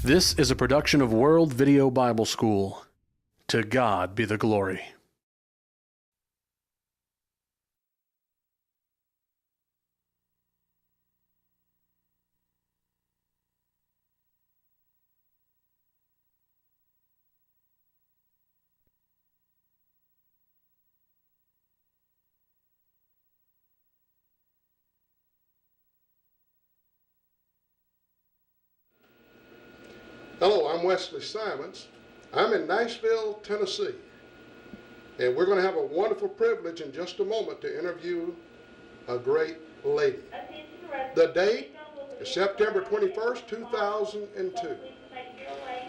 This is a production of World Video Bible School. To God be the glory. Hello, I'm Wesley Simons. I'm in Nashville, Tennessee, and we're going to have a wonderful privilege in just a moment to interview a great lady. The date is September 21st, 2002.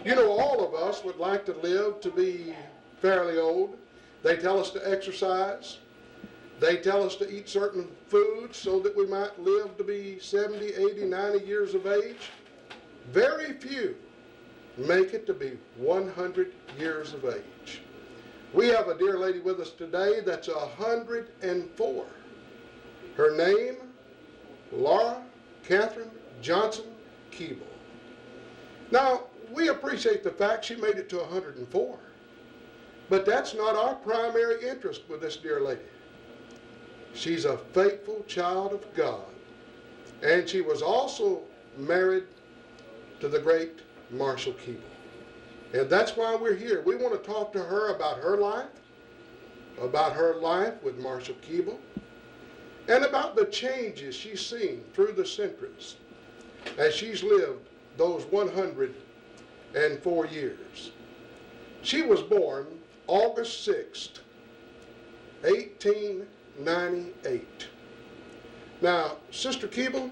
You know, all of us would like to live to be fairly old. They tell us to exercise. They tell us to eat certain foods so that we might live to be 70, 80, 90 years of age. Very few make it to be 100 years of age. We have a dear lady with us today that's 104. Her name, Laura Catherine Johnson Keeble. Now, we appreciate the fact she made it to 104, but that's not our primary interest with this dear lady. She's a faithful child of God, and she was also married to the great Marshall Keeble. And that's why we're here. We want to talk to her about her life with Marshall Keeble, and about the changes she's seen through the centuries as she's lived those 104 years. She was born August 6th, 1898. Now, Sister Keeble,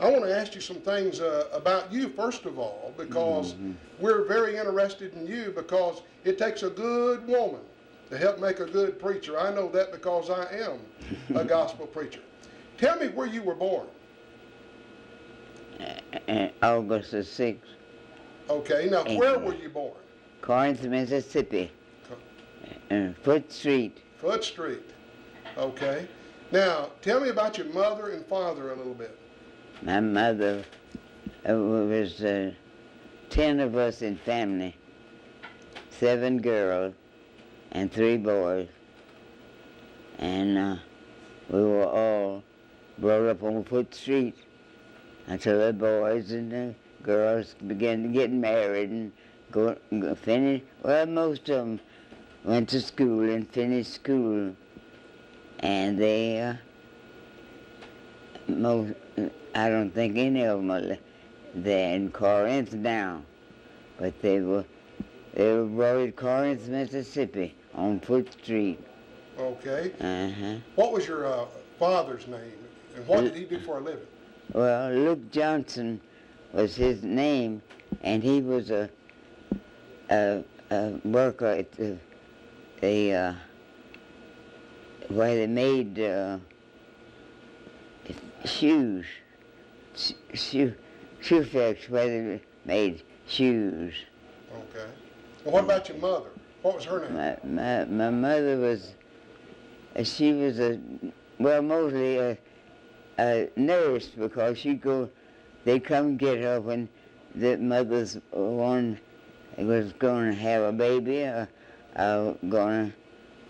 I want to ask you some things about you, first of all, because we're very interested in you, because it takes a good woman to help make a good preacher. I know that because I am a gospel preacher. Tell me where you were born. August the 6th. Okay, now where were you born? Corinth, Mississippi. Foot Street. Foot Street. Okay. Now, tell me about your mother and father a little bit. My mother, was 10 of us in family, 7 girls and 3 boys, and we were all brought up on Foot Street until the boys and the girls began to get married and finish. Well, most of them went to school and finished school, and they I don't think any of them are there in Corinth now, but they were brought in Corinth, Mississippi, on Foot Street. Okay. What was your father's name, and what did he do for a living? Well, Luke Johnson was his name, and he was a worker at where they made shoe factory where they made shoes. Okay. Well, what about your mother? What was her name? My mother was, she was mostly a nurse, because they'd come get her when the mother's one was going to have a baby or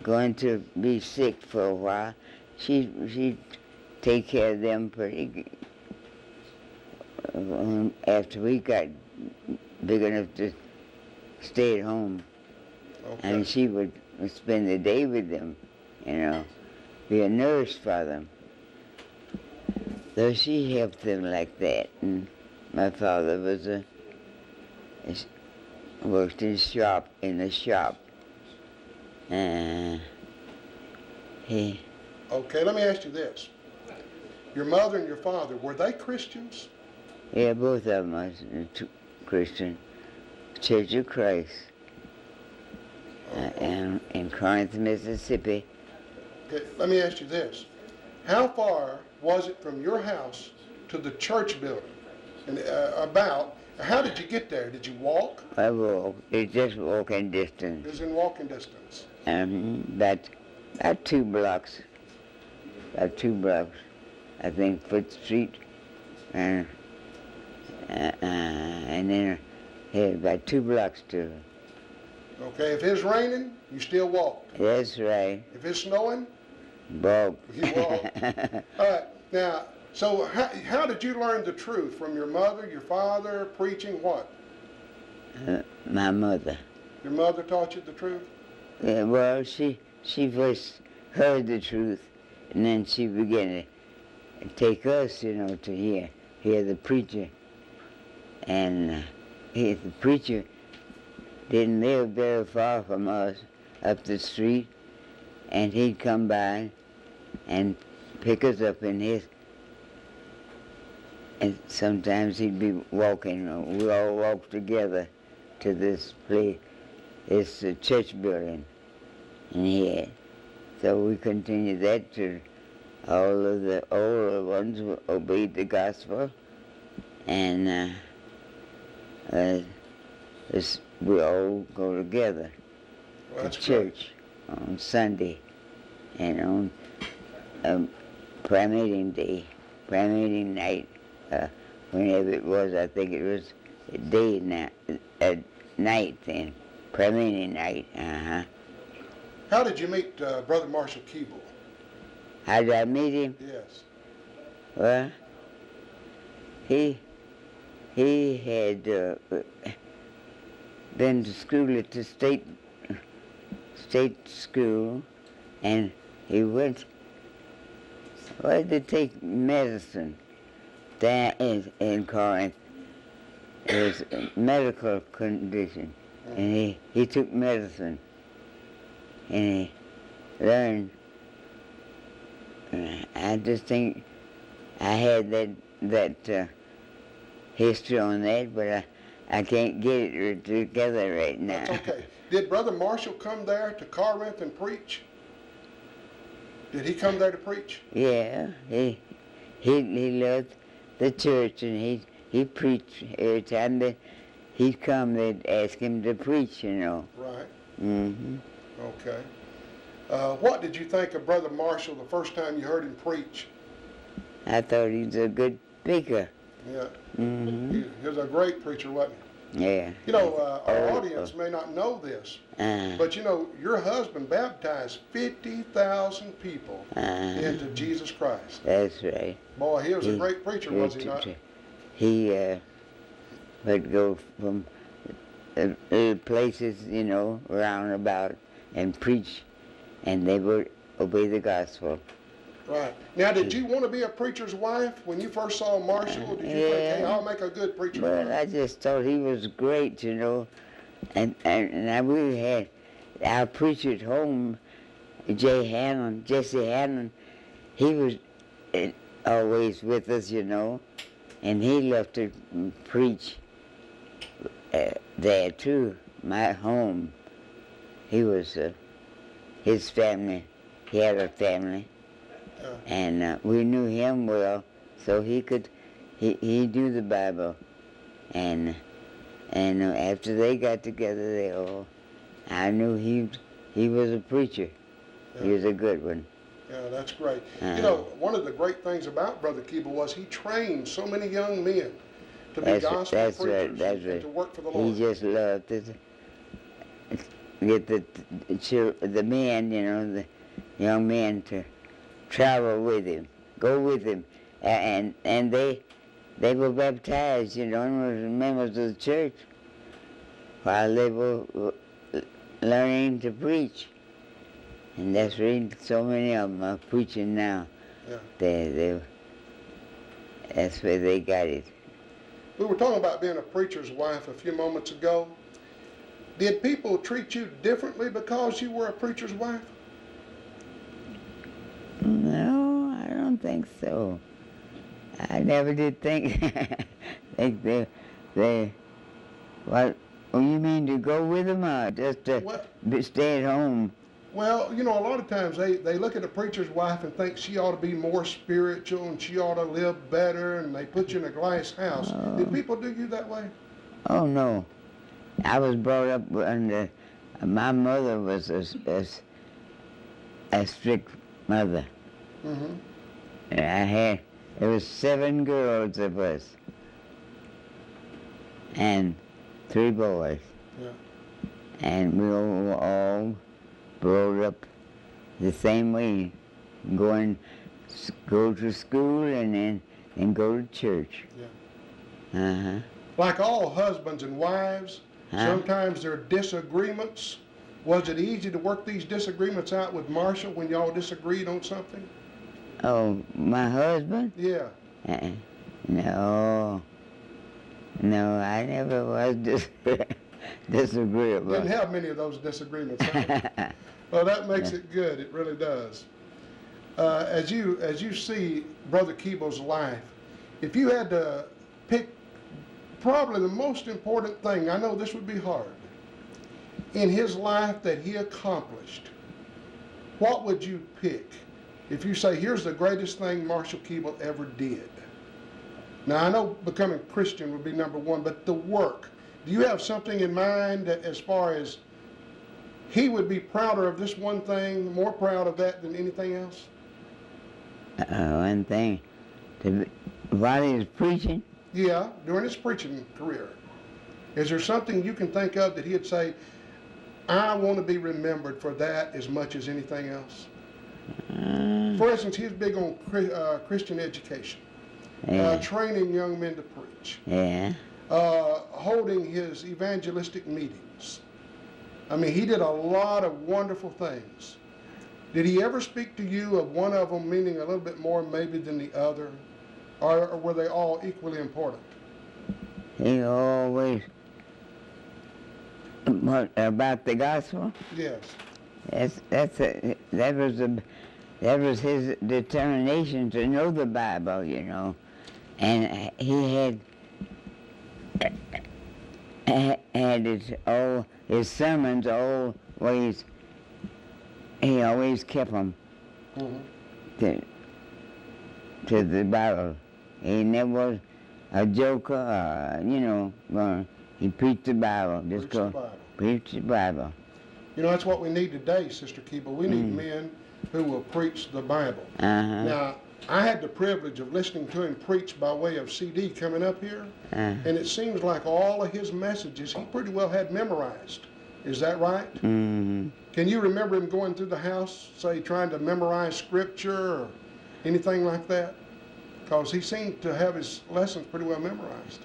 going to be sick for a while. She'd take care of them pretty good. After we got big enough to stay at home. Okay. And she would spend the day with them, be a nurse for them. So she helped them like that. And my father worked in the shop. Okay, let me ask you this. Your mother and your father, were they Christians? Yeah, both of them was Christian. Church of Christ. And in Corinth, Mississippi. Okay, let me ask you this. How far was it from your house to the church building? And how did you get there? Did you walk? I walked. It's just walking distance. It was in walking distance. About 2 blocks. About 2 blocks. I think Foot Street. And then Yeah, about 2 blocks to her. Okay, if it's raining, you still walk. That's right. If it's snowing, Walk. you walk. All right, now, so how did you learn the truth? From your mother, your father, preaching, what? My mother. Your mother taught you the truth? Yeah, well, she first heard the truth, and then she began to take us, you know, to hear the preacher. And the preacher didn't live very far from us, up the street, and he'd come by and pick us up in his, and sometimes he'd be walking, we all walked together to this place. It's a church building in here. So we continued that till all of the older ones obeyed the gospel, and we all go together to church on Sunday and on prayer meeting day, prayer meeting night, whenever it was. I think it was a day now, at night then, prayer meeting night. How did you meet Brother Marshall Keeble? How did I meet him? Yes. Well, he had been to school at the state school, and he went to take medicine there in Corinth. It was a medical condition, and he took medicine, and he learned. I just think I had that history on that, but I can't get it together right now. That's okay. Did Brother Marshall come there to Corinth and preach? Did he come there to preach? Yeah, he loved the church, and he preached every time that he'd come. They'd ask him to preach, you know. Right. Mm-hmm. Okay. What did you think of Brother Marshall the first time you heard him preach? I thought he was a good speaker. Yeah. Mm-hmm. He was a great preacher, wasn't he? Yeah. You know, our audience may not know this, but you know, your husband baptized 50,000 people into Jesus Christ. That's right. Boy, he was a great preacher, was he not? He would go from places, you know, round about and preach, and they would obey the gospel. Right. Now, did you want to be a preacher's wife when you first saw Marshall? Did you think, hey, I'll make a good preacher's wife? Well, I just thought he was great, you know, and we had our preacher at home, Jesse Hannon. He was always with us, you know, and he loved to preach there too, my home. He was, his family, he had a family, and we knew him well, so he knew the Bible, and after they got together, I knew he was a preacher. Yeah. He was a good one. Yeah, that's great. You know, one of the great things about Brother Keeble was he trained so many young men to be gospel preachers and to work for the Lord. He just loved to get the men, you know, the young men to travel with him, go with him, and they were baptized, you know, and were members of the church while they were learning to preach. And that's really so many of them are preaching now. Yeah. That's where they got it. We were talking about being a preacher's wife a few moments ago. Did people treat you differently because you were a preacher's wife? No, I don't think so. I never did think what you mean, to go with them or just to stay at home? Well, you know, a lot of times they look at a preacher's wife and think she ought to be more spiritual and she ought to live better, and they put you in a glass house. Did people do you that way? Oh, no. I was brought up under, my mother was a strict mother. Mm-hmm. And there was 7 girls of us. And 3 boys. Yeah. And we were all brought up the same way, go to school and then go to church. Yeah. Like all husbands and wives, Huh? sometimes there are disagreements. Was it easy to work these disagreements out with Marshall when y'all disagreed on something? Oh, my husband? Yeah. No. No, I never was disagreeable. Didn't have many of those disagreements, huh? Well, that makes it good. It really does. As you see Brother Keeble's life, if you had to pick probably the most important thing, I know this would be hard, in his life that he accomplished, what would you pick? If you say, here's the greatest thing Marshall Keeble ever did. Now, I know becoming a Christian would be number one, but the work. Do you have something in mind that as far as he would be prouder of this one thing, more proud of that than anything else? One thing, while he was preaching? Yeah, during his preaching career. Is there something you can think of that he'd say, I want to be remembered for that as much as anything else? For instance, he was big on Christian education, training young men to preach, holding his evangelistic meetings. I mean, he did a lot of wonderful things. Did he ever speak to you of one of them meaning a little bit more maybe than the other? Or were they all equally important? He always, what, about the gospel? Yes. That was his determination to know the Bible, you know. And he had his sermons always, he always kept them to the Bible. He never was a joker, you know, he preached the Bible. Preach the Bible. You know, that's what we need today, Sister Keeble. We need men who will preach the Bible. Now, I had the privilege of listening to him preach by way of CD coming up here, and it seems like all of his messages he pretty well had memorized. Is that right? Can you remember him going through the house, say, trying to memorize scripture or anything like that? Because he seemed to have his lessons pretty well memorized.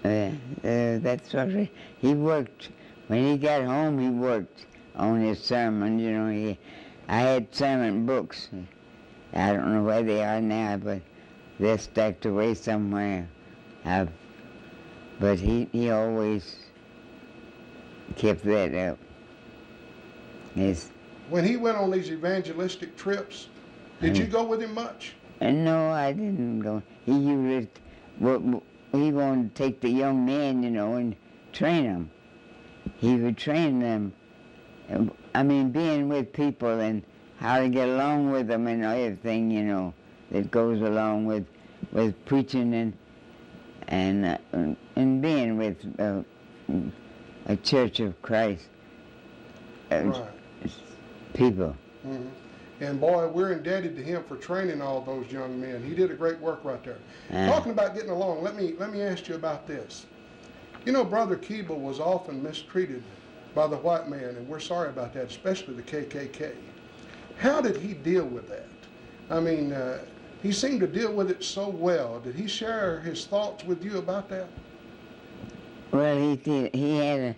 That's what he worked. When he got home, he worked on his sermon. You know, I had sermon books. I don't know where they are now, but they're stacked away somewhere. But he always kept that up. When he went on these evangelistic trips, did you go with him much? No, I didn't go. He wanted to take the young men, you know, and train them. He would train them. I mean, being with people and how to get along with them and everything, you know, that goes along with preaching and being with a Church of Christ people. And boy, we're indebted to him for training all those young men. He did a great work right there. Talking about getting along, let me ask you about this. You know, Brother Keeble was often mistreated by the white man, and we're sorry about that, especially the KKK. How did he deal with that? I mean, he seemed to deal with it so well. Did he share his thoughts with you about that? Well, he did. He had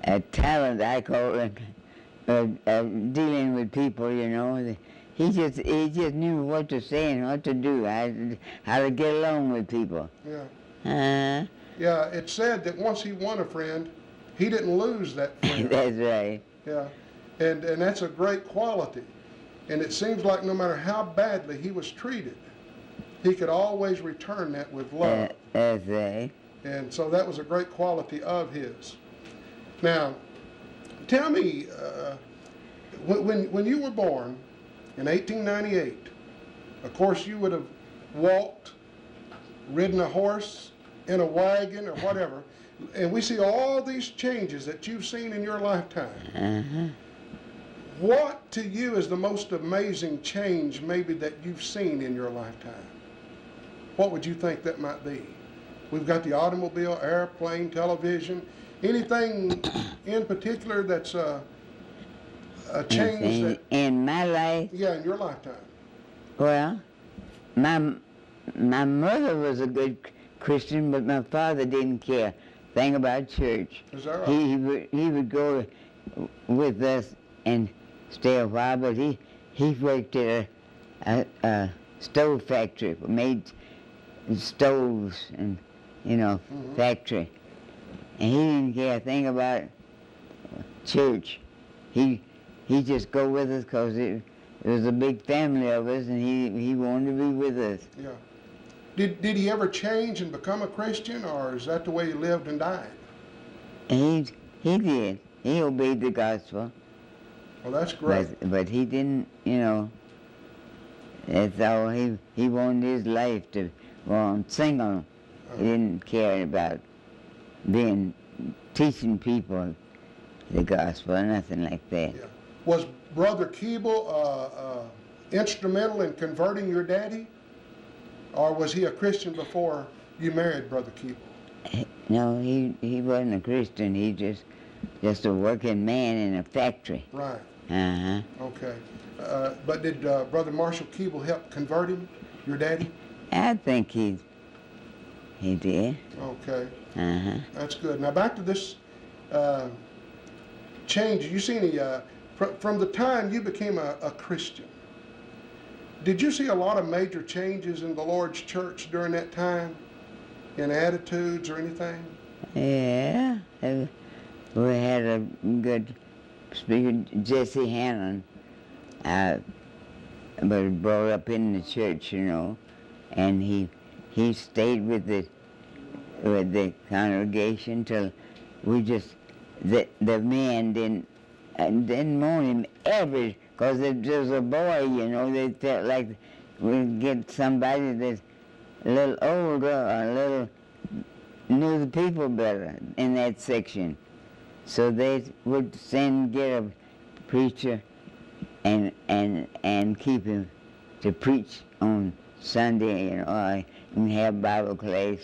a talent, I call it, dealing with people, you know. He just knew what to say and what to do, how to get along with people. Yeah. Yeah, it's said that once he won a friend, he didn't lose that friend. That's right. Yeah, and that's a great quality. And it seems like no matter how badly he was treated, he could always return that with love. That's right. And so that was a great quality of his. Now, tell me, when you were born in 1898, of course you would have walked, ridden a horse, in a wagon or whatever, and we see all these changes that you've seen in your lifetime. What to you is the most amazing change maybe that you've seen in your lifetime? What would you think that might be? We've got the automobile, airplane, television. Anything in particular that's a change that, in my life, yeah, in your lifetime? well, my mother was a good Christian, but my father didn't care a thing about church. Is that right? He would go with us and stay a while, but he worked at a stove factory, made stoves and, factory. And he didn't care a thing about church. He just go with us because it was a big family of us, and he wanted to be with us. Yeah. Did he ever change and become a Christian, or is that the way he lived and died? He did. He obeyed the gospel. Well, that's great. But he didn't, that's all. He wanted his life to go on single. He didn't care about teaching people the gospel or nothing like that. Yeah. Was Brother Keeble instrumental in converting your daddy? Or was he a Christian before you married Brother Keeble? No, he wasn't a Christian. He just a working man in a factory. Right. Uh-huh. Okay. But did Brother Marshall Keeble help convert him, your daddy? I think he did. Okay. Uh-huh. That's good. Now back to this change. You see any, from the time you became a Christian, did you see a lot of major changes in the Lord's church during that time, in attitudes or anything? Yeah. We had a good speaker, Jesse Hannon, was brought up in the church, and he stayed with the congregation till the men didn't want him ever, because if there was a boy, they felt like we'd get somebody that's a little older or a little knew the people better in that section. So they would get a preacher and keep him to preach on Sunday, and have Bible class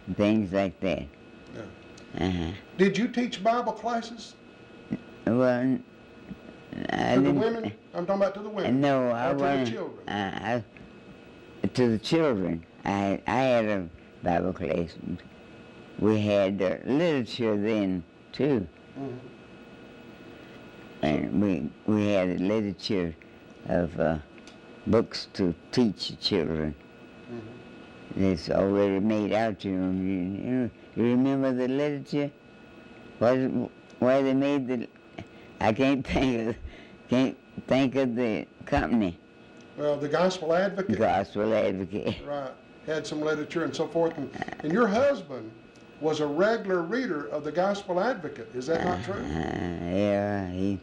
and things like that. Yeah. Uh-huh. Did you teach Bible classes? Well, To the women? I'm talking about to the women. No, I or to wasn't. the children? To the children. I had a Bible class. We had literature then too. Mm-hmm. And we had literature of books to teach the children. Mm-hmm. It's already made out to them. You remember the literature? Why they made the? I can't think of the company. Well, the Gospel Advocate. Gospel Advocate. Right. Had some literature and so forth. And your husband was a regular reader of the Gospel Advocate. Is that not true? Yeah, he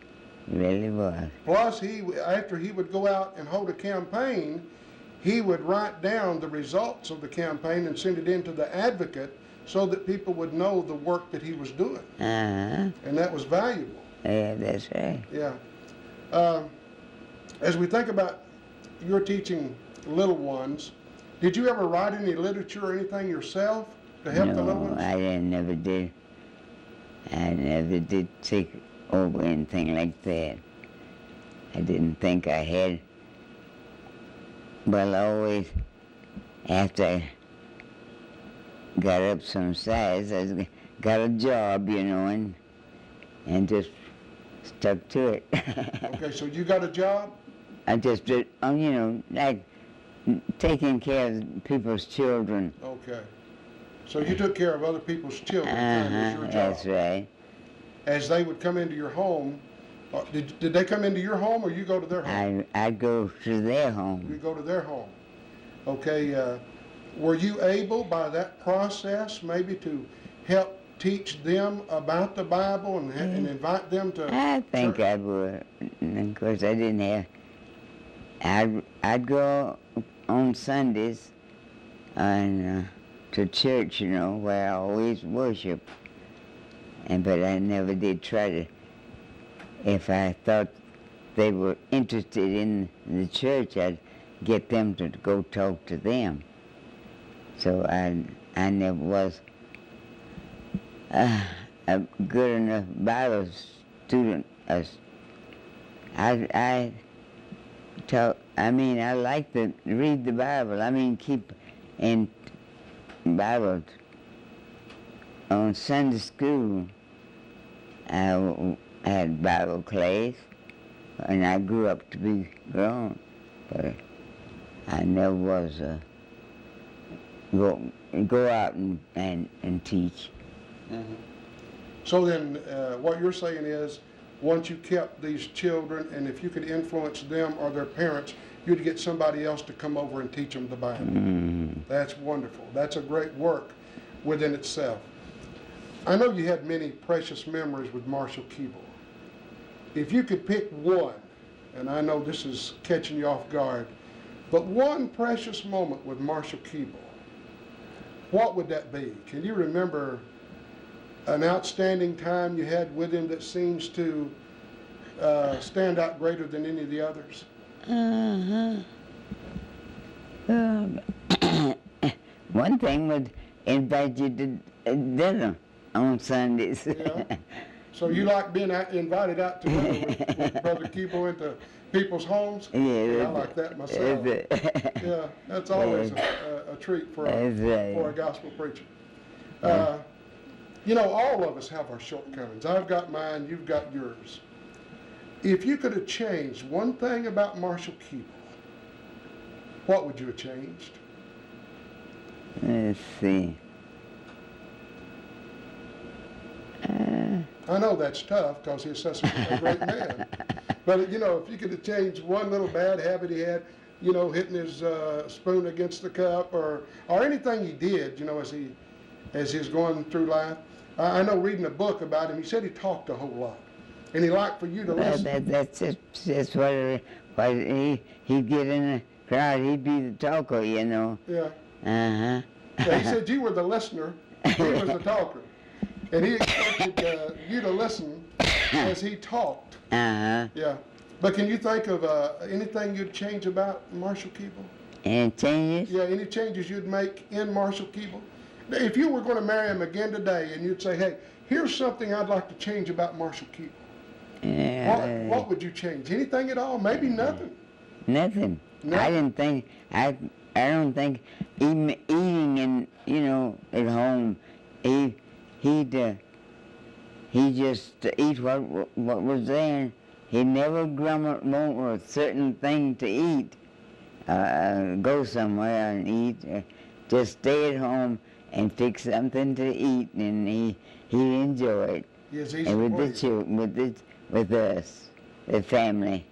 really was. Plus, after he would go out and hold a campaign, he would write down the results of the campaign and send it in to the Advocate so that people would know the work that he was doing. Uh-huh. And that was valuable. Yeah, that's right. Yeah. As we think about your teaching little ones, did you ever write any literature or anything yourself to help the little ones? No, I never did. I never did take over anything like that. I didn't think I had. Well, always, after I got up some size, I got a job, and just stuck to it. Okay, so you got a job? I just did, like taking care of people's children. Okay. So you took care of other people's children. That was your job. That's right. As they would come into your home, did they come into your home or you go to their home? I'd go to their You home. go to their home. Okay. Were you able by that process maybe to help teach them about the Bible and invite them to I think church? I would. And of course, I didn't have. I'd go on Sundays and to church, where I always worship. But I never did try to. If I thought they were interested in the church, I'd get them to go talk to them. So I never was a good enough Bible student. I like to read the Bible. Keep in Bible. On Sunday school, I had Bible class, and I grew up to be grown, but I never was go out and teach. Mm-hmm. So then what you're saying is, once you kept these children, and if you could influence them or their parents, you'd get somebody else to come over and teach them the Bible. Mm-hmm. That's wonderful. That's a great work within itself. I know you had many precious memories with Marshall Keeble. If you could pick one, and I know this is catching you off guard, but one precious moment with Marshall Keeble, what would that be? Can you remember an outstanding time you had with him that seems to stand out greater than any of the others? One thing would invite you to dinner on Sundays. Yeah. So you like being invited out to dinner with Brother Keeble into people's homes? Yeah, I like that myself. Yeah, that's always a treat for a gospel preacher. All of us have our shortcomings. I've got mine, you've got yours. If you could have changed one thing about Marshall Keeble, what would you have changed? Let's see. I know that's tough because he's such a great man. But, if you could have changed one little bad habit he had, hitting his spoon against the cup or anything he did, as he's going through life. I know reading a book about him, he said he talked a whole lot. And he liked for you to listen. That's just what he'd get in the crowd, he'd be the talker, Yeah. Uh-huh. Yeah, he said you were the listener, he was the talker. And he expected you to listen as he talked. Uh-huh. Yeah. But can you think of anything you'd change about Marshall Keeble? Any changes? Yeah, any changes you'd make in Marshall Keeble? If you were going to marry him again today and you'd say, hey, here's something I'd like to change about Marshall Keeble. Yeah. What would you change? Anything at all? Maybe nothing. Nothing. I don't think even eating at home, he just eat what was there. He never grumbled over a certain thing to eat. Go somewhere and eat. Just stay at home and fix something to eat, and he enjoyed. Yes, he's and with the children, with us, the family.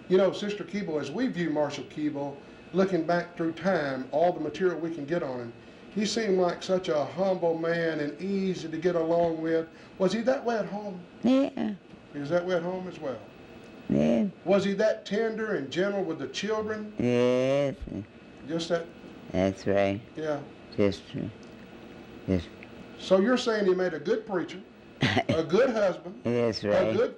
Yeah. Sister Keeble, as we view Marshall Keeble, looking back through time, all the material we can get on him, he seemed like such a humble man and easy to get along with. Was he that way at home? Yeah. He was that way at home as well? Yeah. Was he that tender and gentle with the children? Yes. Just that? That's right. Yeah. Just. So you're saying he made a good preacher, a good husband, that's right. a good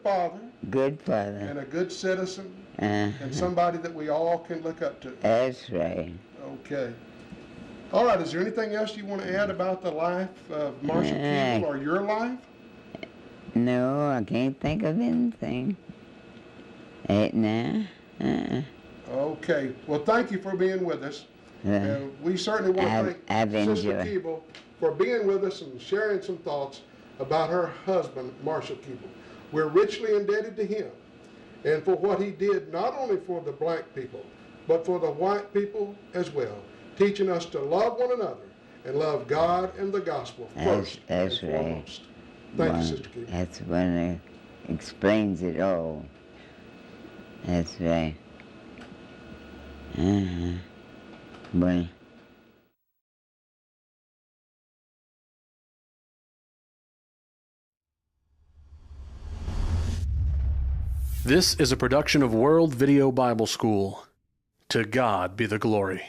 father, and a good citizen, and somebody that we all can look up to. That's right. Okay. All right, is there anything else you want to add about the life of Marshall Keeble or your life? No, I can't think of anything. Now. Okay. Well, thank you for being with us. We certainly want to thank Sister Keeble for being with us and sharing some thoughts about her husband, Marshall Keeble. We're richly indebted to him and for what he did not only for the black people, but for the white people as well, teaching us to love one another and love God and the gospel first and foremost. Thank you, Sister Keeble. That's when it explains it all. That's right. Bueno. This is a production of World Video Bible School. To God be the glory.